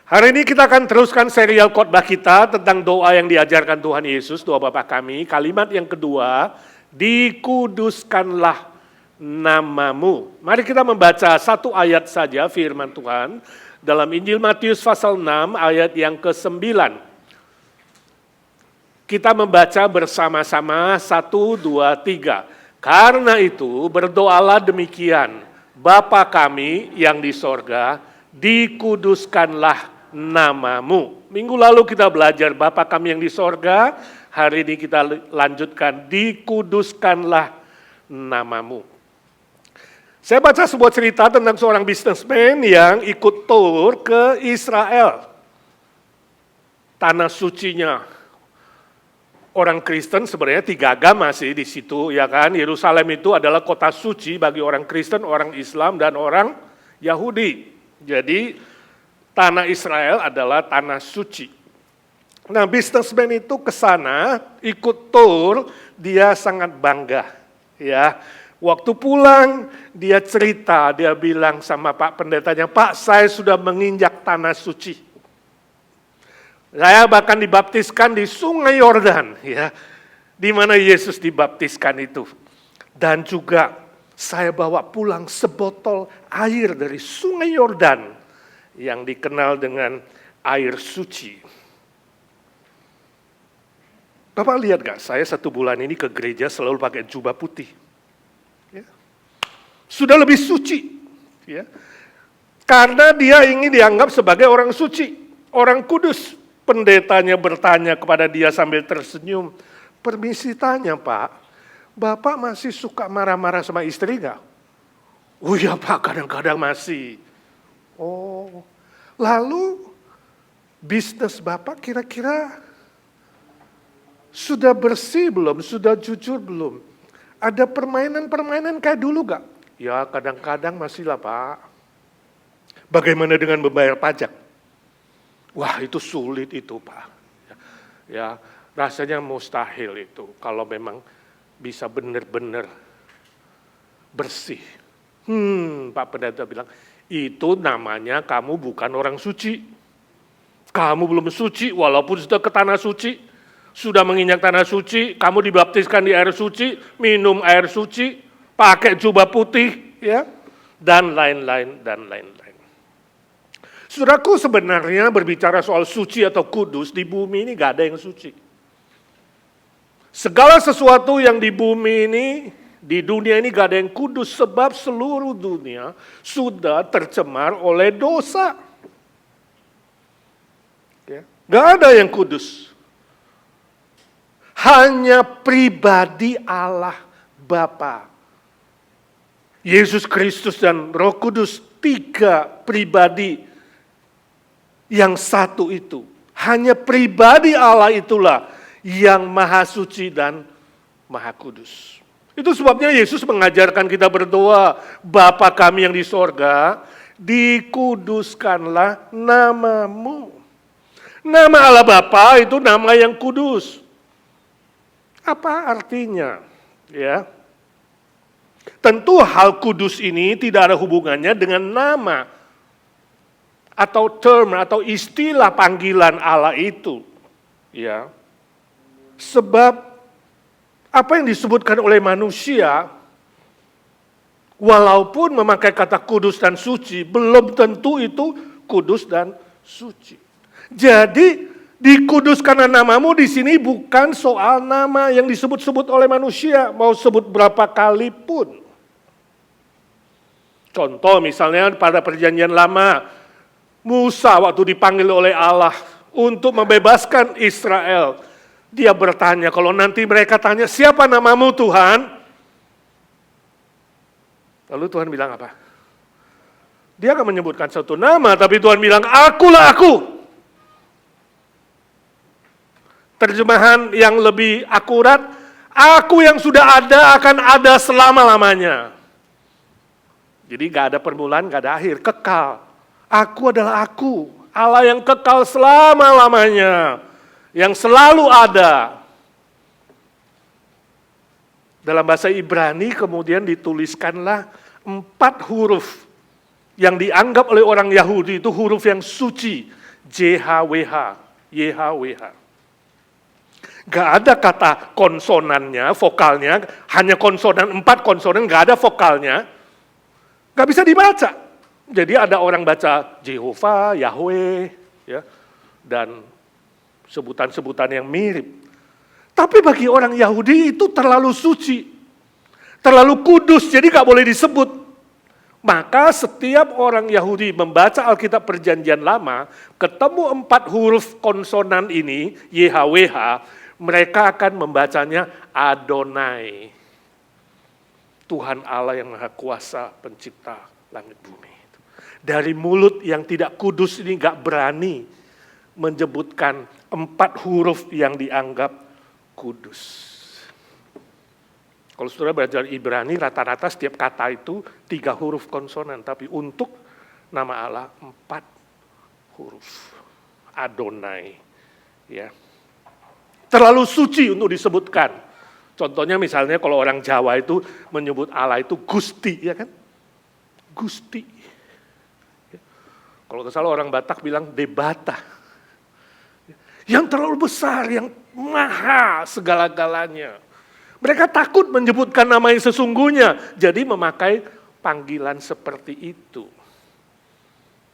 Hari ini kita akan teruskan serial khotbah kita tentang doa yang diajarkan Tuhan Yesus, doa Bapa kami. Kalimat yang kedua, dikuduskanlah namamu. Mari kita membaca satu ayat saja firman Tuhan dalam Injil Matius pasal 6 ayat yang ke-9. Kita membaca bersama-sama 1, 2, 3. Karena itu berdoalah demikian, Bapa kami yang di sorga, dikuduskanlah namamu. Minggu lalu kita belajar Bapa kami yang di sorga, hari ini kita lanjutkan dikuduskanlah namamu. Saya baca sebuah cerita tentang seorang bisnismen yang ikut tur ke Israel. Tanah sucinya orang Kristen, sebenarnya 3 agama sih di situ, ya kan? Yerusalem itu adalah kota suci bagi orang Kristen, orang Islam, dan orang Yahudi. Jadi tanah Israel adalah tanah suci. Nah, bisnismen itu ke sana ikut tur, dia sangat bangga, ya. Waktu pulang dia cerita, dia bilang sama Pak Pendetanya, "Pak, saya sudah menginjak tanah suci. Saya bahkan dibaptiskan di Sungai Yordan, ya, di mana Yesus dibaptiskan itu. Dan juga saya bawa pulang sebotol air dari Sungai Yordan yang dikenal dengan air suci." Bapak lihat gak, saya 1 bulan ini ke gereja selalu pakai jubah putih. Ya. Sudah lebih suci, ya. Karena dia ingin dianggap sebagai orang suci, orang kudus. Pendetanya bertanya kepada dia sambil tersenyum, "Permisi tanya Pak, Bapak masih suka marah-marah sama istri gak?" "Oh ya Pak, kadang-kadang masih." "Oh, lalu bisnis Bapak kira-kira sudah bersih belum, sudah jujur belum? Ada permainan-permainan kayak dulu gak?" "Ya kadang-kadang masih lah Pak." "Bagaimana dengan membayar pajak?" "Wah itu sulit itu Pak. Ya, rasanya mustahil itu kalau memang bisa benar-benar bersih." Pak Pendeta bilang, "Itu namanya kamu bukan orang suci. Kamu belum suci walaupun sudah ke tanah suci. Sudah menginjak tanah suci, kamu dibaptiskan di air suci, minum air suci, pakai jubah putih, ya, dan lain-lain, dan lain-lain." Saudaraku, sebenarnya berbicara soal suci atau kudus, di bumi ini gak ada yang suci. Segala sesuatu yang di bumi ini, di dunia ini gak ada yang kudus, sebab seluruh dunia sudah tercemar oleh dosa. Gak ada yang kudus. Hanya pribadi Allah Bapa, Yesus Kristus dan Roh Kudus, 3 pribadi yang satu itu. Hanya pribadi Allah itulah yang maha suci dan maha kudus. Itu sebabnya Yesus mengajarkan kita berdoa, Bapa kami yang di sorga, dikuduskanlah namamu. Nama Allah Bapa itu nama yang kudus. Apa artinya? Ya. Tentu hal kudus ini tidak ada hubungannya dengan nama atau term atau istilah panggilan Allah itu, ya. Sebab apa yang disebutkan oleh manusia, walaupun memakai kata kudus dan suci, belum tentu itu kudus dan suci. Jadi dikuduskan namamu di sini bukan soal nama yang disebut-sebut oleh manusia, mau sebut berapa kali pun. Contoh misalnya pada perjanjian lama, Musa waktu dipanggil oleh Allah untuk membebaskan Israel, dia bertanya, kalau nanti mereka tanya, "Siapa namamu Tuhan?" Lalu Tuhan bilang apa? Dia akan menyebutkan satu nama, tapi Tuhan bilang, "Akulah aku." Terjemahan yang lebih akurat, "Aku yang sudah ada akan ada selama-lamanya." Jadi gak ada permulaan, gak ada akhir, kekal. Aku adalah aku, Allah yang kekal selama-lamanya, yang selalu ada. Dalam bahasa Ibrani kemudian dituliskanlah 4 huruf yang dianggap oleh orang Yahudi itu huruf yang suci. JHWH, YHWH. Gak ada kata konsonannya, vokalnya, hanya konsonan, 4 konsonan, gak ada vokalnya. Gak bisa dibaca. Jadi ada orang baca Jehovah, Yahweh, ya, dan sebutan-sebutan yang mirip. Tapi bagi orang Yahudi itu terlalu suci, terlalu kudus, jadi gak boleh disebut. Maka setiap orang Yahudi membaca Alkitab Perjanjian Lama, ketemu 4 huruf konsonan ini, YHWH, mereka akan membacanya Adonai. Tuhan Allah yang Maha Kuasa, pencipta langit bumi. Dari mulut yang tidak kudus ini gak berani menyebutkan 4 huruf yang dianggap kudus. Kalau saudara belajar Ibrani, rata-rata setiap kata itu 3 huruf konsonan. Tapi untuk nama Allah 4 huruf. Adonai. Ya. Terlalu suci untuk disebutkan. Contohnya misalnya kalau orang Jawa itu menyebut Allah itu Gusti, ya kan? Gusti. Ya. Kalau salah orang Batak bilang Debata. Yang terlalu besar, yang maha segala-galanya. Mereka takut menyebutkan nama yang sesungguhnya, jadi memakai panggilan seperti itu.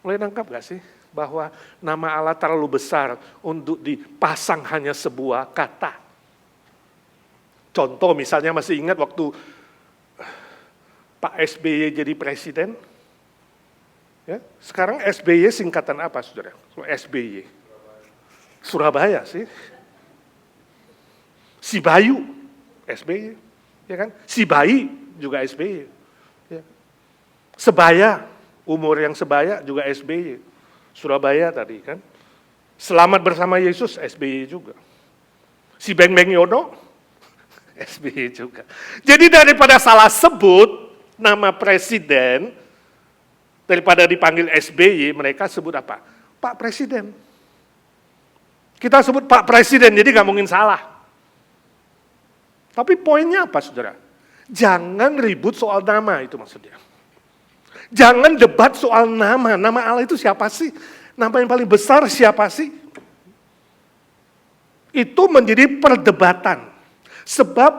Mulai nangkap gak sih? Bahwa nama Allah terlalu besar untuk dipasang hanya sebuah kata. Contoh misalnya masih ingat waktu Pak SBY jadi presiden? Ya, sekarang SBY singkatan apa, saudara? SBY. Surabaya sih. Si Bayu, SBY. Ya kan? Si Bayi juga SBY. Ya. Sebaya, umur yang sebaya juga SBY. Surabaya tadi kan. Selamat bersama Yesus, SBY juga. Si Beng Beng Yono, SBY juga. Jadi daripada salah sebut nama presiden, daripada dipanggil SBY, mereka sebut apa? Pak Presiden. Kita sebut Pak Presiden, jadi gak mungkin salah. Tapi poinnya apa, saudara? Jangan ribut soal nama, itu maksudnya. Jangan debat soal nama. Nama Allah itu siapa sih? Nama yang paling besar siapa sih? Itu menjadi perdebatan. Sebab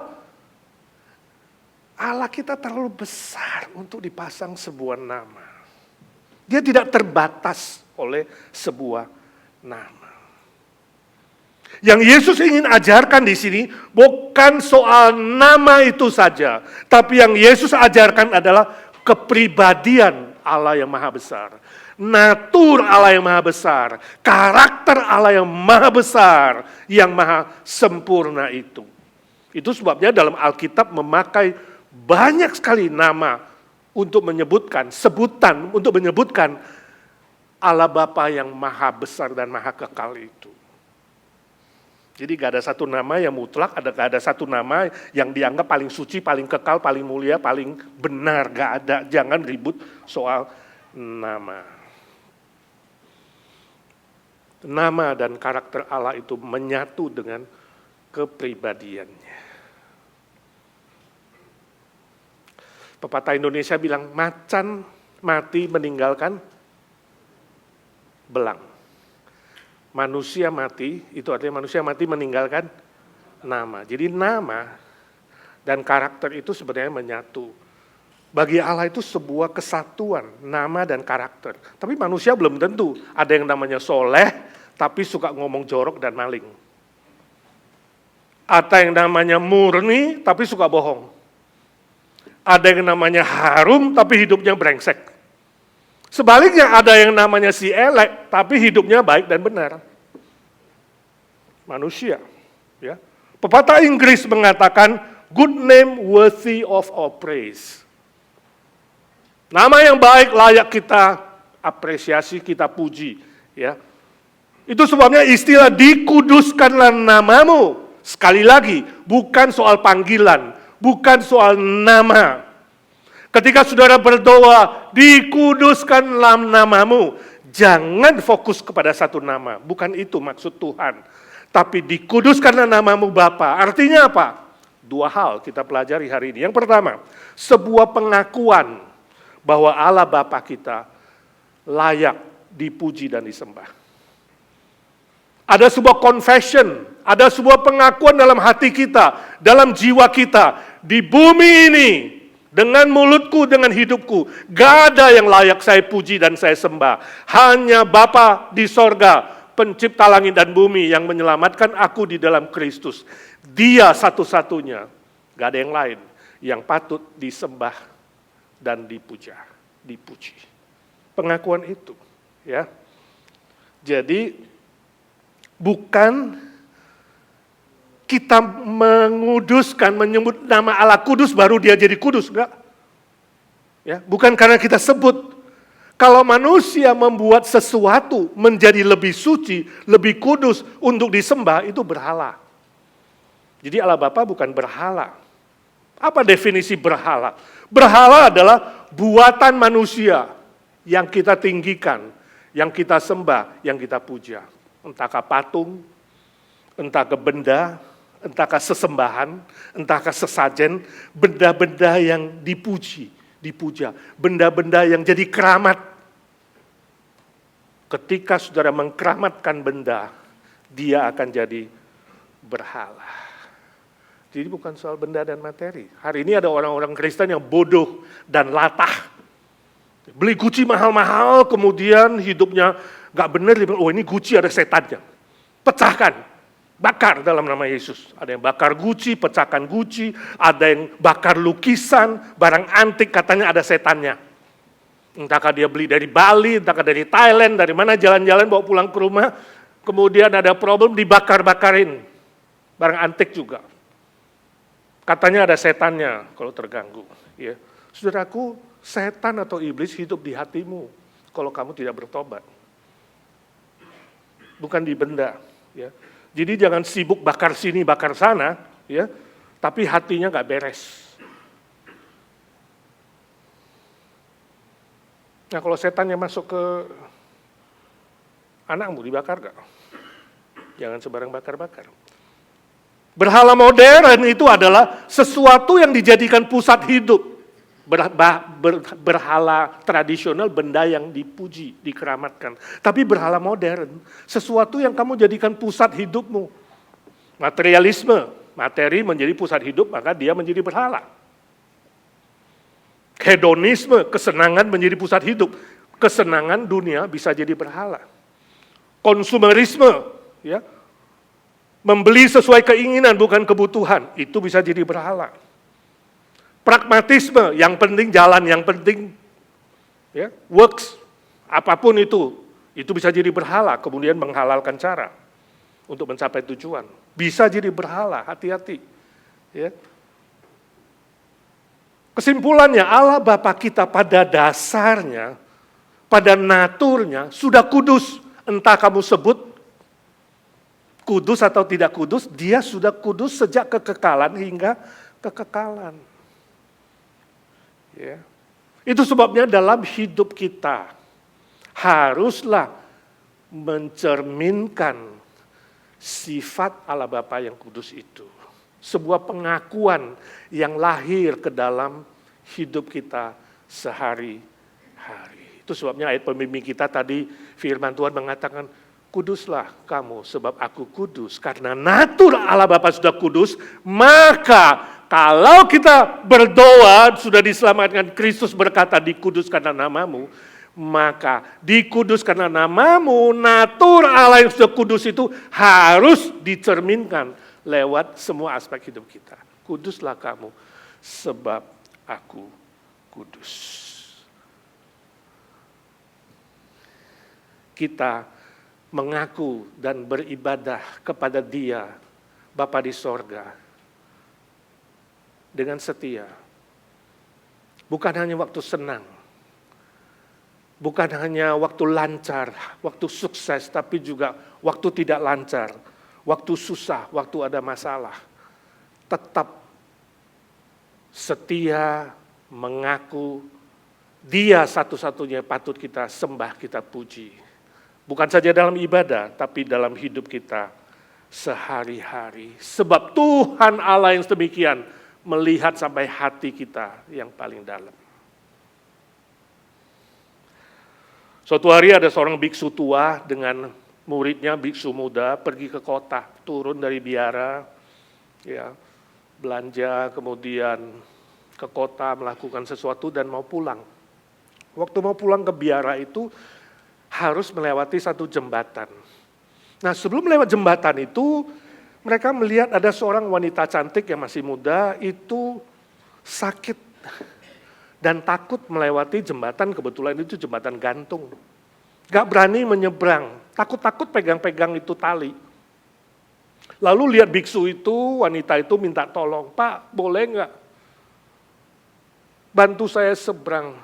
Allah kita terlalu besar untuk dipasang sebuah nama. Dia tidak terbatas oleh sebuah nama. Yang Yesus ingin ajarkan di sini bukan soal nama itu saja, tapi yang Yesus ajarkan adalah kepribadian Allah yang maha besar, natur Allah yang maha besar, karakter Allah yang maha besar, yang maha sempurna itu. Itu sebabnya dalam Alkitab memakai banyak sekali nama untuk menyebutkan, sebutan untuk menyebutkan Allah Bapa yang maha besar dan maha kekal itu. Jadi gak ada satu nama yang mutlak, gak ada satu nama yang dianggap paling suci, paling kekal, paling mulia, paling benar. Gak ada, jangan ribut soal nama. Nama dan karakter Allah itu menyatu dengan kepribadiannya. Pepatah Indonesia bilang, macan mati meninggalkan belang. Manusia mati, itu artinya manusia mati meninggalkan nama. Jadi nama dan karakter itu sebenarnya menyatu. Bagi Allah itu sebuah kesatuan, nama dan karakter. Tapi manusia belum tentu. Ada yang namanya soleh, tapi suka ngomong jorok dan maling. Ada yang namanya murni, tapi suka bohong. Ada yang namanya harum, tapi hidupnya brengsek. Sebaliknya ada yang namanya si elek, tapi hidupnya baik dan benar. Manusia. Ya. Pepatah Inggris mengatakan, good name worthy of our praise. Nama yang baik layak kita apresiasi, kita puji. Ya. Itu sebabnya istilah dikuduskanlah namamu. Sekali lagi, bukan soal panggilan, bukan soal nama. Ketika saudara berdoa, dikuduskanlah namamu. Jangan fokus kepada satu nama. Bukan itu maksud Tuhan. Tapi dikuduskanlah namamu Bapa. Artinya apa? 2 hal kita pelajari hari ini. Yang pertama, sebuah pengakuan bahwa Allah Bapa kita layak dipuji dan disembah. Ada sebuah confession, ada sebuah pengakuan dalam hati kita, dalam jiwa kita. Di bumi ini, dengan mulutku, dengan hidupku, gak ada yang layak saya puji dan saya sembah. Hanya Bapa di sorga, pencipta langit dan bumi yang menyelamatkan aku di dalam Kristus. Dia satu-satunya, gak ada yang lain yang patut disembah dan dipuji. Pengakuan itu, ya. Jadi bukan kita menguduskan, menyebut nama Allah kudus baru dia jadi kudus, enggak. Ya, bukan karena kita sebut. Kalau manusia membuat sesuatu menjadi lebih suci, lebih kudus untuk disembah, itu berhala. Jadi Allah Bapa bukan berhala. Apa definisi berhala? Berhala adalah buatan manusia yang kita tinggikan, yang kita sembah, yang kita puja. Entahkah patung, entahkah benda, entahkah sesembahan, entahkah sesajen, benda-benda yang dipuja, benda-benda yang jadi keramat. Ketika saudara mengkeramatkan benda, dia akan jadi berhala. Jadi bukan soal benda dan materi. Hari ini ada orang-orang Kristen yang bodoh dan latah. Beli Gucci mahal-mahal, kemudian hidupnya gak benar, oh ini Gucci ada setannya. Pecahkan, bakar dalam nama Yesus. Ada yang bakar Gucci, pecahkan Gucci, ada yang bakar lukisan, barang antik katanya ada setannya. Entahkah dia beli dari Bali, entahkah dari Thailand, dari mana jalan-jalan bawa pulang ke rumah, kemudian ada problem dibakar-bakarin. Barang antik juga. Katanya ada setannya kalau terganggu. Ya. Saudaraku, setan atau iblis hidup di hatimu kalau kamu tidak bertobat. Bukan di benda. Ya. Jadi jangan sibuk bakar sini, bakar sana, ya, tapi hatinya nggak beres. Nah kalau setannya masuk ke anakmu, dibakar nggak? Jangan sembarang bakar-bakar. Berhala modern itu adalah sesuatu yang dijadikan pusat hidup. Berhala tradisional, benda yang dipuji, dikeramatkan. Tapi berhala modern, sesuatu yang kamu jadikan pusat hidupmu. Materialisme, materi menjadi pusat hidup, maka dia menjadi berhala. Hedonisme, kesenangan menjadi pusat hidup. Kesenangan dunia bisa jadi berhala. Konsumerisme, ya, membeli sesuai keinginan bukan kebutuhan, itu bisa jadi berhala. Pragmatisme, yang penting jalan, yang penting ya, works, apapun itu bisa jadi berhala, kemudian menghalalkan cara untuk mencapai tujuan. Bisa jadi berhala, hati-hati. Ya. Kesimpulannya, Allah Bapa kita pada dasarnya, pada naturnya, sudah kudus. Entah kamu sebut kudus atau tidak kudus, dia sudah kudus sejak kekekalan hingga kekekalan. Ya. Itu sebabnya dalam hidup kita haruslah mencerminkan sifat Allah Bapa yang kudus itu. Sebuah pengakuan yang lahir ke dalam hidup kita sehari-hari. Itu sebabnya ayat pembimbing kita tadi firman Tuhan mengatakan, kuduslah kamu sebab aku kudus. Karena natur Allah Bapa sudah kudus, maka kalau kita berdoa, sudah diselamatkan, Kristus berkata, dikuduskanlah namamu, maka dikuduskanlah namamu, natur Allah yang sudah kudus itu harus dicerminkan lewat semua aspek hidup kita. Kuduslah kamu, sebab aku kudus. Kita mengaku dan beribadah kepada Dia, Bapa di sorga, dengan setia. Bukan hanya waktu senang, bukan hanya waktu lancar, waktu sukses, tapi juga waktu tidak lancar, waktu susah, waktu ada masalah. Tetap setia mengaku Dia satu-satunya patut kita sembah, kita puji. Bukan saja dalam ibadah, tapi dalam hidup kita sehari-hari. Sebab Tuhan Allah yang sedemikian melihat sampai hati kita yang paling dalam. Suatu hari ada seorang biksu tua dengan muridnya biksu muda pergi ke kota, turun dari biara, ya, belanja, kemudian ke kota melakukan sesuatu dan mau pulang. Waktu mau pulang ke biara itu harus melewati satu jembatan. Nah, sebelum lewat jembatan itu, mereka melihat ada seorang wanita cantik yang masih muda itu sakit dan takut melewati jembatan, kebetulan itu jembatan gantung. Gak berani menyeberang, takut-takut pegang-pegang itu tali. Lalu lihat biksu itu, wanita itu minta tolong, "Pak, boleh nggak bantu saya seberang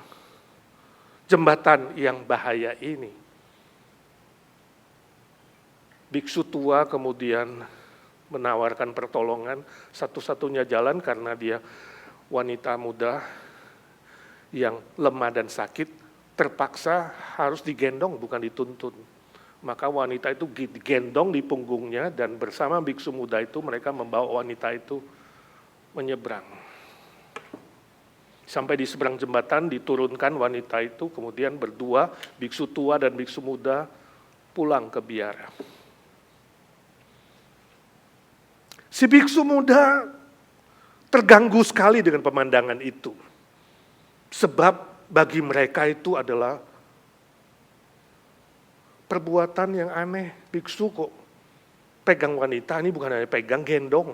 jembatan yang bahaya ini?" Biksu tua kemudian menawarkan pertolongan, satu-satunya jalan karena dia wanita muda yang lemah dan sakit, terpaksa harus digendong bukan dituntun. Maka wanita itu digendong di punggungnya dan bersama biksu muda itu mereka membawa wanita itu menyeberang. Sampai di seberang jembatan diturunkan wanita itu, kemudian berdua, biksu tua dan biksu muda pulang ke biara. Si biksu muda terganggu sekali dengan pemandangan itu. Sebab bagi mereka itu adalah perbuatan yang aneh. Biksu kok pegang wanita, ini bukan hanya pegang, gendong.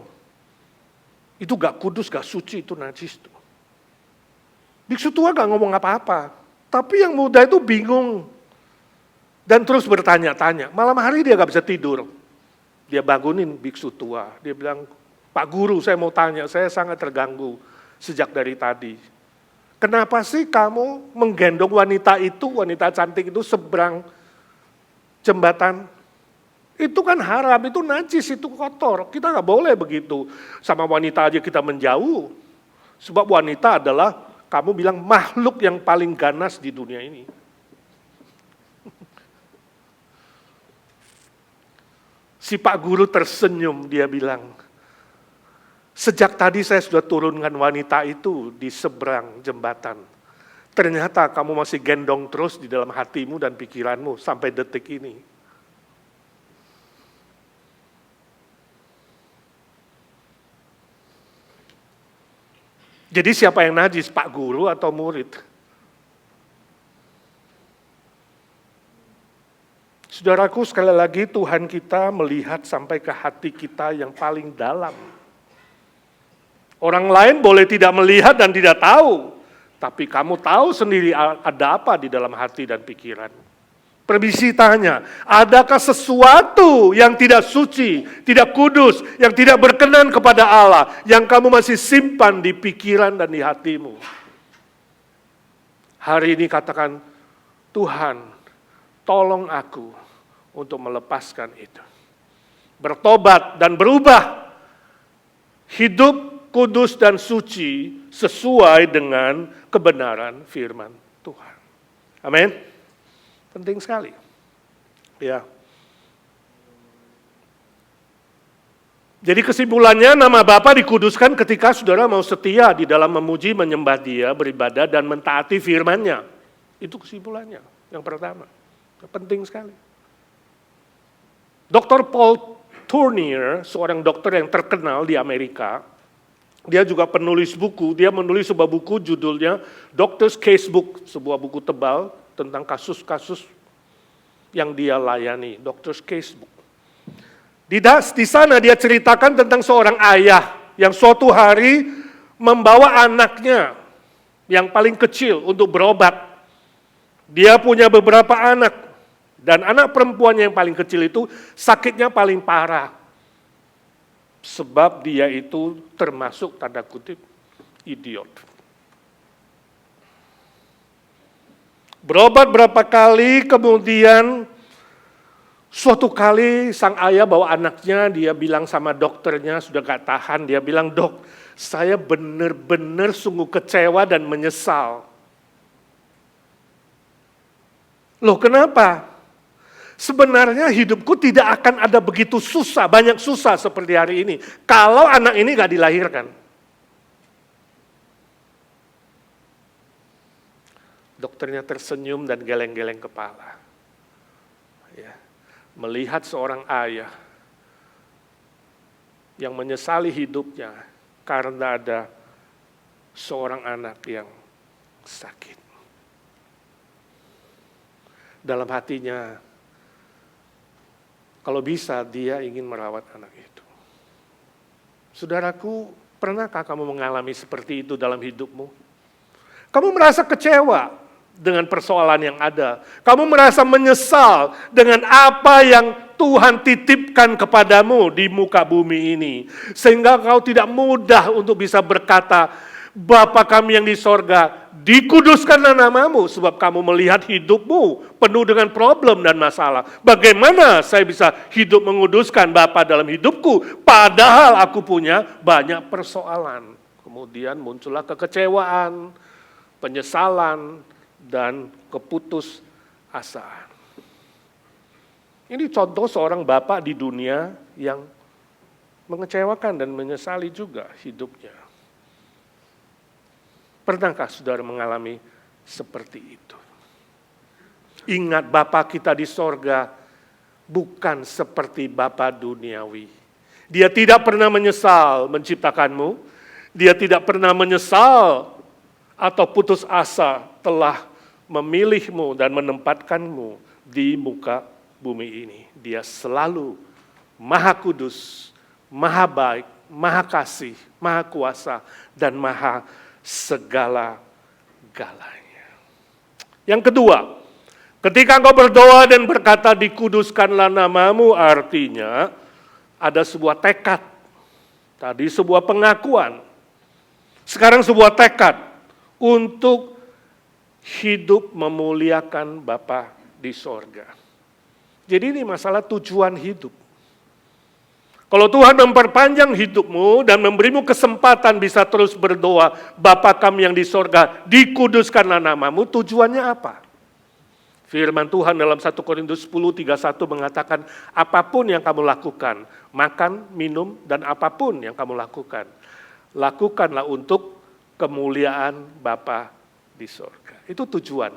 Itu gak kudus, gak suci, itu najis tuh. Biksu tua gak ngomong apa-apa. Tapi yang muda itu bingung. Dan terus bertanya-tanya. Malam hari dia gak bisa tidur. Dia bangunin biksu tua. Dia bilang, "Pak Guru, saya mau tanya, saya sangat terganggu sejak dari tadi. Kenapa sih kamu menggendong wanita itu, wanita cantik itu seberang jembatan? Itu kan haram, itu najis, itu kotor. Kita nggak boleh begitu. Sama wanita aja kita menjauh. Sebab wanita adalah, kamu bilang, makhluk yang paling ganas di dunia ini." Si Pak Guru tersenyum, dia bilang, "Sejak tadi saya sudah turunkan wanita itu di seberang jembatan. Ternyata kamu masih gendong terus di dalam hatimu dan pikiranmu sampai detik ini." Jadi siapa yang najis, Pak Guru atau murid? Saudaraku, sekali lagi Tuhan kita melihat sampai ke hati kita yang paling dalam. Orang lain boleh tidak melihat dan tidak tahu, tapi kamu tahu sendiri ada apa di dalam hati dan pikiran. Permisi tanya, adakah sesuatu yang tidak suci, tidak kudus, yang tidak berkenan kepada Allah, yang kamu masih simpan di pikiran dan di hatimu? Hari ini katakan, "Tuhan, tolong aku untuk melepaskan itu. Bertobat dan berubah. Hidup kudus dan suci sesuai dengan kebenaran firman Tuhan." Amin. Penting sekali. Ya. Jadi kesimpulannya, nama Bapa dikuduskan ketika saudara mau setia di dalam memuji, menyembah Dia, beribadah dan mentaati firman-Nya. Itu kesimpulannya yang pertama. Penting sekali. Dr. Paul Tournier, seorang dokter yang terkenal di Amerika, dia juga penulis buku, dia menulis sebuah buku judulnya Doctor's Casebook, sebuah buku tebal tentang kasus-kasus yang dia layani, Doctor's Casebook. Di sana dia ceritakan tentang seorang ayah yang suatu hari membawa anaknya yang paling kecil untuk berobat. Dia punya beberapa anak. Dan anak perempuannya yang paling kecil itu sakitnya paling parah. Sebab dia itu termasuk tanda kutip idiot. Berobat berapa kali, kemudian suatu kali sang ayah bawa anaknya, dia bilang sama dokternya, sudah gak tahan, dia bilang, "Dok, saya benar-benar sungguh kecewa dan menyesal." "Loh, kenapa?" "Sebenarnya hidupku tidak akan ada begitu susah, banyak susah seperti hari ini, kalau anak ini gak dilahirkan." Dokternya tersenyum dan geleng-geleng kepala. Ya. melihat seorang ayah yang menyesali hidupnya karena ada seorang anak yang sakit. Dalam hatinya, kalau bisa dia ingin merawat anak itu. Saudaraku, pernahkah kamu mengalami seperti itu dalam hidupmu? Kamu merasa kecewa dengan persoalan yang ada. Kamu merasa menyesal dengan apa yang Tuhan titipkan kepadamu di muka bumi ini. Sehingga kau tidak mudah untuk bisa berkata, Bapa kami yang di sorga, dikuduskanlah namamu, sebab kamu melihat hidupmu penuh dengan problem dan masalah. Bagaimana saya bisa hidup menguduskan Bapa dalam hidupku, padahal aku punya banyak persoalan. Kemudian muncullah kekecewaan, penyesalan, dan keputusasaan. Ini contoh seorang bapak di dunia yang mengecewakan dan menyesali juga hidupnya. Pernahkah saudara mengalami seperti itu? Ingat, Bapa kita di sorga bukan seperti Bapa duniawi. Dia tidak pernah menyesal menciptakanmu. Dia tidak pernah menyesal atau putus asa telah memilihmu dan menempatkanmu di muka bumi ini. Dia selalu Maha Kudus, Maha Baik, Maha Kasih, Maha Kuasa, dan Maha segala-galanya. Yang kedua, ketika engkau berdoa dan berkata dikuduskanlah namamu, artinya ada sebuah tekad. Tadi sebuah pengakuan. Sekarang sebuah tekad untuk hidup memuliakan Bapa di sorga. Jadi ini masalah tujuan hidup. Kalau Tuhan memperpanjang hidupmu dan memberimu kesempatan bisa terus berdoa, Bapa kami yang di sorga, dikuduskanlah namamu, tujuannya apa? Firman Tuhan dalam 1 Korintus 10:31 mengatakan, apapun yang kamu lakukan, makan, minum, dan apapun yang kamu lakukan, lakukanlah untuk kemuliaan Bapa di sorga. Itu tujuan.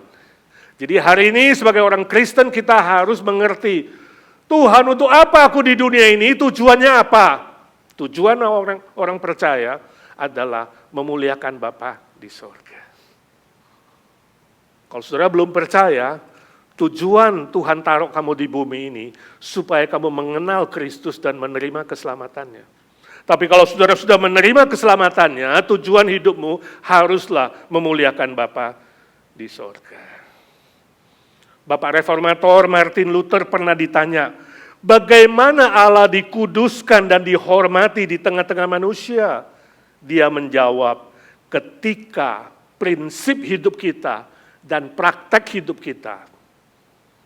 Jadi hari ini sebagai orang Kristen kita harus mengerti, Tuhan, untuk apa aku di dunia ini? Tujuannya apa? Tujuan orang percaya adalah memuliakan Bapa di sorga. Kalau saudara belum percaya, tujuan Tuhan taruh kamu di bumi ini supaya kamu mengenal Kristus dan menerima keselamatannya. Tapi kalau saudara sudah menerima keselamatannya, tujuan hidupmu haruslah memuliakan Bapa di sorga. Bapak Reformator Martin Luther pernah ditanya, bagaimana Allah dikuduskan dan dihormati di tengah-tengah manusia? Dia menjawab, ketika prinsip hidup kita dan praktek hidup kita,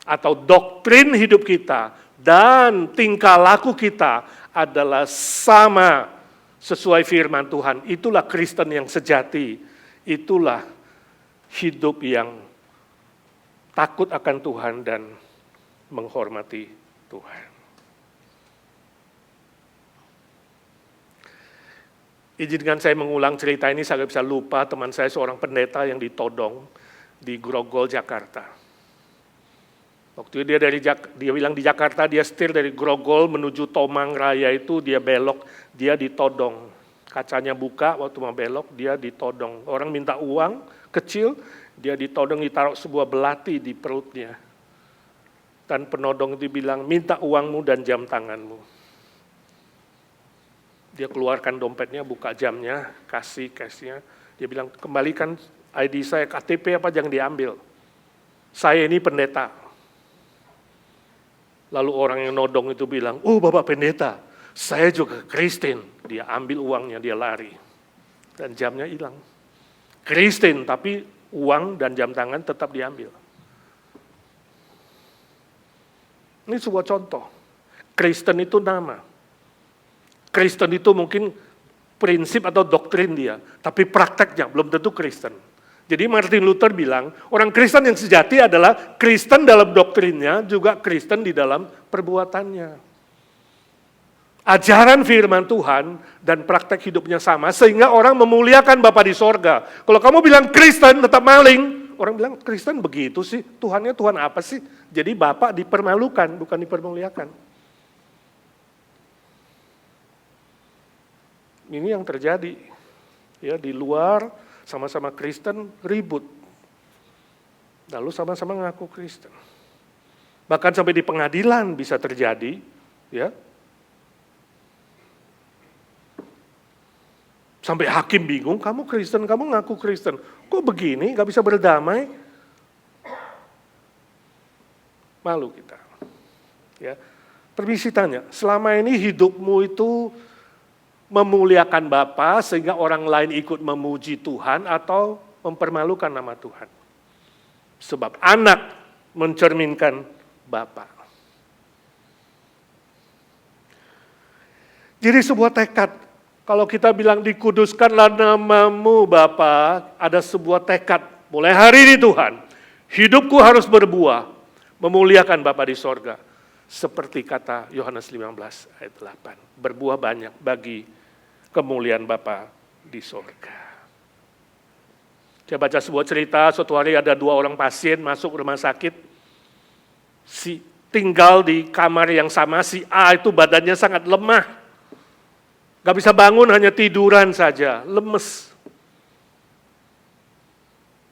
atau doktrin hidup kita dan tingkah laku kita adalah sama sesuai firman Tuhan. Itulah Kristen yang sejati, itulah hidup yang takut akan Tuhan dan menghormati Tuhan. Izinkan saya mengulang cerita ini, saya bisa lupa teman saya seorang pendeta yang ditodong di Grogol, Jakarta. Waktu itu dia bilang di Jakarta, dia setir dari Grogol menuju Tomang Raya itu, dia belok, dia ditodong. Kacanya buka, waktu mau belok, dia ditodong. Orang minta uang kecil, dia ditodong, ditaruh sebuah belati di perutnya. Dan penodong itu bilang, minta uangmu dan jam tanganmu. Dia keluarkan dompetnya, buka jamnya, kasih cashnya. Dia bilang, kembalikan ID saya, KTP apa jangan diambil. Saya ini pendeta. Lalu orang yang nodong itu bilang, oh Bapak pendeta, saya juga Kristen. Dia ambil uangnya, dia lari. Dan jamnya hilang. Kristen, tapi uang dan jam tangan tetap diambil. Ini sebuah contoh. Kristen itu nama. Kristen itu mungkin prinsip atau doktrin dia, tapi prakteknya belum tentu Kristen. Jadi Martin Luther bilang, orang Kristen yang sejati adalah Kristen dalam doktrinnya, juga Kristen di dalam perbuatannya. Ajaran firman Tuhan dan praktek hidupnya sama, sehingga orang memuliakan Bapa di sorga. Kalau kamu bilang Kristen tetap maling, orang bilang Kristen begitu sih, Tuhannya Tuhan apa sih? Jadi Bapak dipermalukan, bukan dipermuliakan. Ini yang terjadi. Ya, di luar sama-sama Kristen ribut. Lalu sama-sama ngaku Kristen. Bahkan sampai di pengadilan bisa terjadi, ya. Sampai hakim bingung, kamu Kristen, kamu ngaku Kristen. Kok begini, gak bisa berdamai? Malu kita. Ya. Permisi tanya, selama ini hidupmu itu memuliakan Bapa sehingga orang lain ikut memuji Tuhan atau mempermalukan nama Tuhan? Sebab anak mencerminkan Bapa. Jadi sebuah tekad, kalau kita bilang dikuduskanlah namamu Bapa, ada sebuah tekad, mulai hari ini Tuhan, hidupku harus berbuah, memuliakan Bapa di sorga. Seperti kata Yohanes 15 ayat 8, berbuah banyak bagi kemuliaan Bapa di sorga. Saya baca sebuah cerita, suatu hari ada 2 orang pasien masuk rumah sakit, tinggal di kamar yang sama, si A itu badannya sangat lemah, gak bisa bangun, hanya tiduran saja, lemes.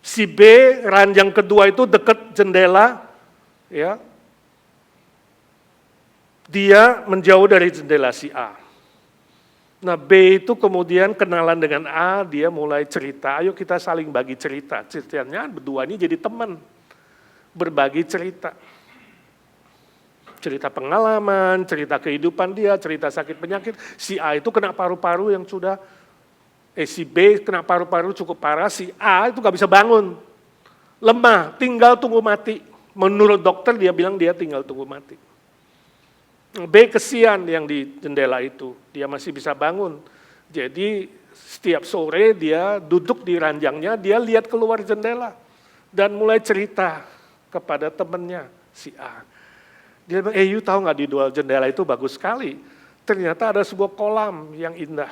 Si B, ranjang kedua itu dekat jendela, ya. Dia menjauh dari jendela si A. Nah B itu kemudian kenalan dengan A, dia mulai cerita, ayo kita saling bagi cerita. Ceritanya berdua ini jadi teman, berbagi cerita. Cerita pengalaman, cerita kehidupan dia, cerita sakit penyakit. Si A itu kena paru-paru yang sudah, si B kena paru-paru cukup parah, si A itu gak bisa bangun. Lemah, tinggal tunggu mati. Menurut dokter dia bilang dia tinggal tunggu mati. B kesian yang di jendela itu, dia masih bisa bangun. Jadi setiap sore dia duduk di ranjangnya, dia lihat keluar jendela. Dan mulai cerita kepada temannya, si A. Dia bilang, you tahu nggak di dua jendela itu bagus sekali. Ternyata ada sebuah kolam yang indah.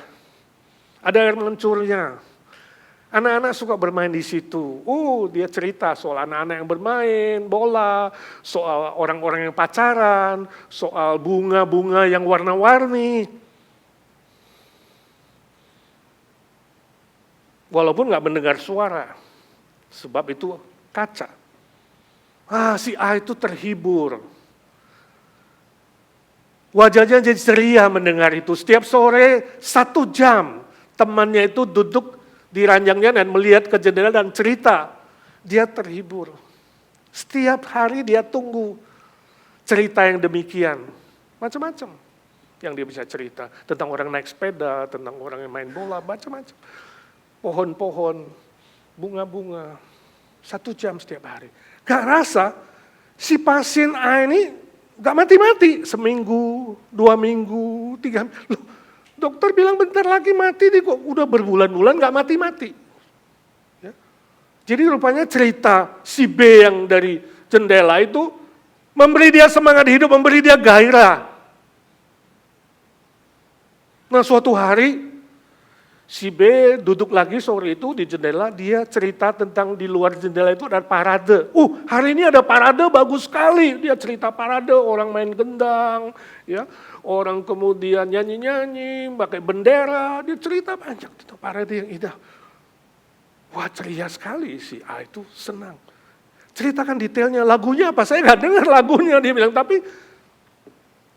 Ada air meluncurnya. Anak-anak suka bermain di situ. Dia cerita soal anak-anak yang bermain bola, soal orang-orang yang pacaran, soal bunga-bunga yang warna-warni. Walaupun nggak mendengar suara, sebab itu kaca. Si A itu terhibur. Wajahnya jadi ceria mendengar itu. Setiap sore 1 jam temannya itu duduk di ranjangnya dan melihat ke jendela dan cerita. Dia terhibur. Setiap hari dia tunggu cerita yang demikian. Macam-macam yang dia bisa cerita. Tentang orang naik sepeda, tentang orang yang main bola, macam-macam. Pohon-pohon, bunga-bunga. 1 jam setiap hari. Gak rasa si pasien A ini gak mati-mati, seminggu, 2 minggu, 3 minggu. Loh, dokter bilang bentar lagi mati nih, kok udah berbulan-bulan gak mati-mati. Ya. Jadi rupanya cerita si B yang dari jendela itu memberi dia semangat hidup, memberi dia gairah. Nah suatu hari si B duduk lagi sore itu di jendela, dia cerita tentang di luar jendela itu ada parade. Hari ini ada parade bagus sekali. Dia cerita parade, orang main gendang, ya, orang kemudian nyanyi-nyanyi, pakai bendera. Dia cerita banyak tentang parade yang indah. Wah ceria sekali si A itu senang. Ceritakan detailnya, lagunya apa? Saya nggak dengar lagunya, dia bilang, tapi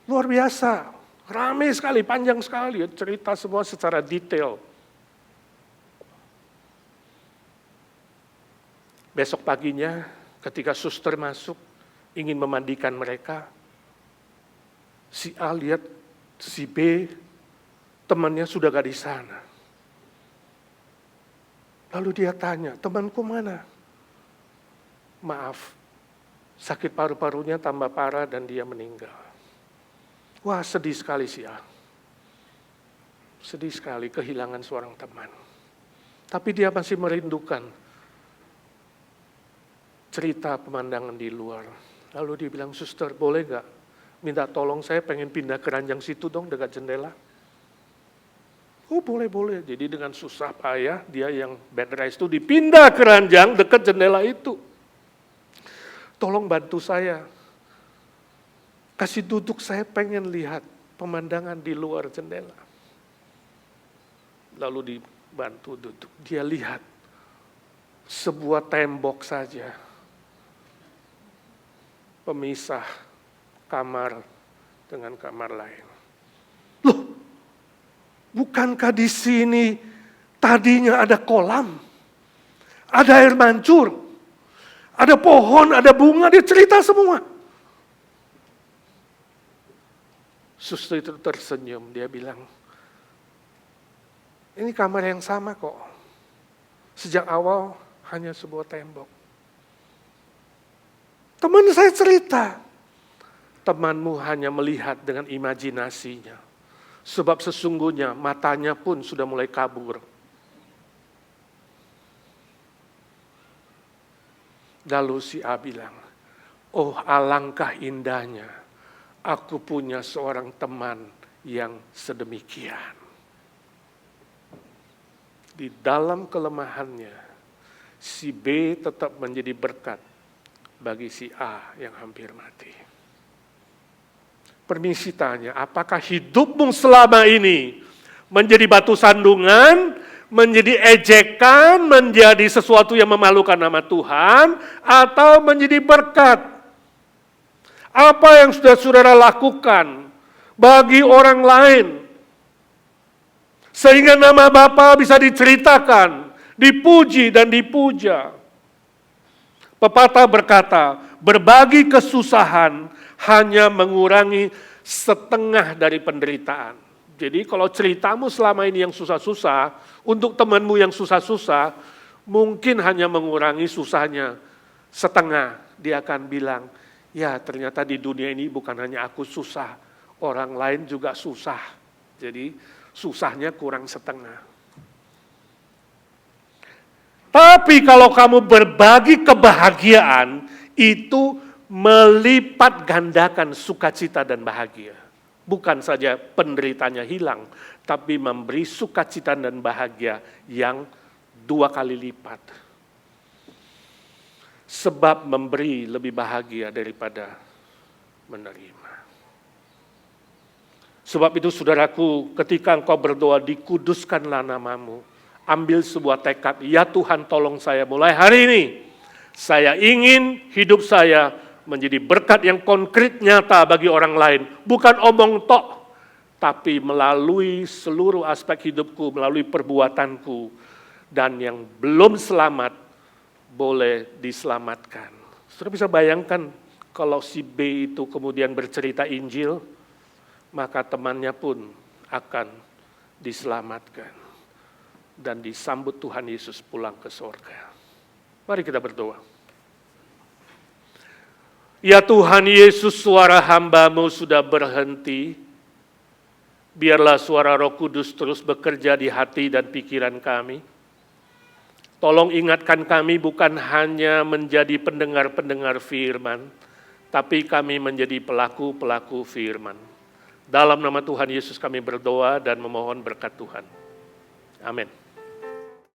luar biasa. Ramai sekali, panjang sekali, cerita semua secara detail. Besok paginya ketika suster masuk ingin memandikan mereka, si A lihat si B temannya sudah gak di sana. Lalu dia tanya, temanku mana? Maaf, sakit paru-parunya tambah parah dan dia meninggal. Wah sedih sekali si A. Sedih sekali kehilangan seorang teman. Tapi dia masih merindukan cerita pemandangan di luar. Lalu dia bilang, suster boleh gak minta tolong, saya pengen pindah ke ranjang situ dong dekat jendela. Oh boleh. Jadi dengan susah payah dia yang bed rest itu dipindah ke ranjang dekat jendela itu. Tolong bantu saya. Kasih duduk, saya pengen lihat pemandangan di luar jendela. Lalu dibantu duduk. Dia lihat sebuah tembok saja. Pemisah kamar dengan kamar lain. Loh, bukankah di sini tadinya ada kolam, ada air mancur, ada pohon, ada bunga, dia cerita semua. Suster itu tersenyum, dia bilang, ini kamar yang sama kok. Sejak awal hanya sebuah tembok. Teman saya cerita, temanmu hanya melihat dengan imajinasinya. Sebab sesungguhnya matanya pun sudah mulai kabur. Lalu si A bilang, oh alangkah indahnya, aku punya seorang teman yang sedemikian. Di dalam kelemahannya, si B tetap menjadi berkat bagi si A yang hampir mati. Permisi tanya, apakah hidupmu selama ini menjadi batu sandungan, menjadi ejekan, menjadi sesuatu yang memalukan nama Tuhan, atau menjadi berkat? Apa yang sudah saudara lakukan bagi orang lain, sehingga nama Bapa bisa diceritakan, dipuji dan dipuja? Pepatah berkata, berbagi kesusahan hanya mengurangi setengah dari penderitaan. Jadi kalau ceritamu selama ini yang susah-susah, untuk temanmu yang susah-susah, mungkin hanya mengurangi susahnya setengah. Dia akan bilang, ya ternyata di dunia ini bukan hanya aku susah, orang lain juga susah. Jadi susahnya kurang setengah. Tapi kalau kamu berbagi kebahagiaan, itu melipat gandakan sukacita dan bahagia. Bukan saja penderitanya hilang, tapi memberi sukacita dan bahagia yang 2 kali lipat. Sebab memberi lebih bahagia daripada menerima. Sebab itu saudaraku, ketika engkau berdoa, dikuduskanlah namamu. Ambil sebuah tekad, ya Tuhan tolong saya mulai hari ini. Saya ingin hidup saya menjadi berkat yang konkret nyata bagi orang lain. Bukan omong tok, tapi melalui seluruh aspek hidupku, melalui perbuatanku. Dan yang belum selamat, boleh diselamatkan. Saudara bisa bayangkan kalau si B itu kemudian bercerita Injil, maka temannya pun akan diselamatkan. Dan disambut Tuhan Yesus pulang ke sorga. Mari kita berdoa. Ya Tuhan Yesus, suara hamba-Mu sudah berhenti. Biarlah suara Roh Kudus terus bekerja di hati dan pikiran kami. Tolong ingatkan kami bukan hanya menjadi pendengar-pendengar firman, tapi kami menjadi pelaku-pelaku firman. Dalam nama Tuhan Yesus kami berdoa dan memohon berkat Tuhan. Amin.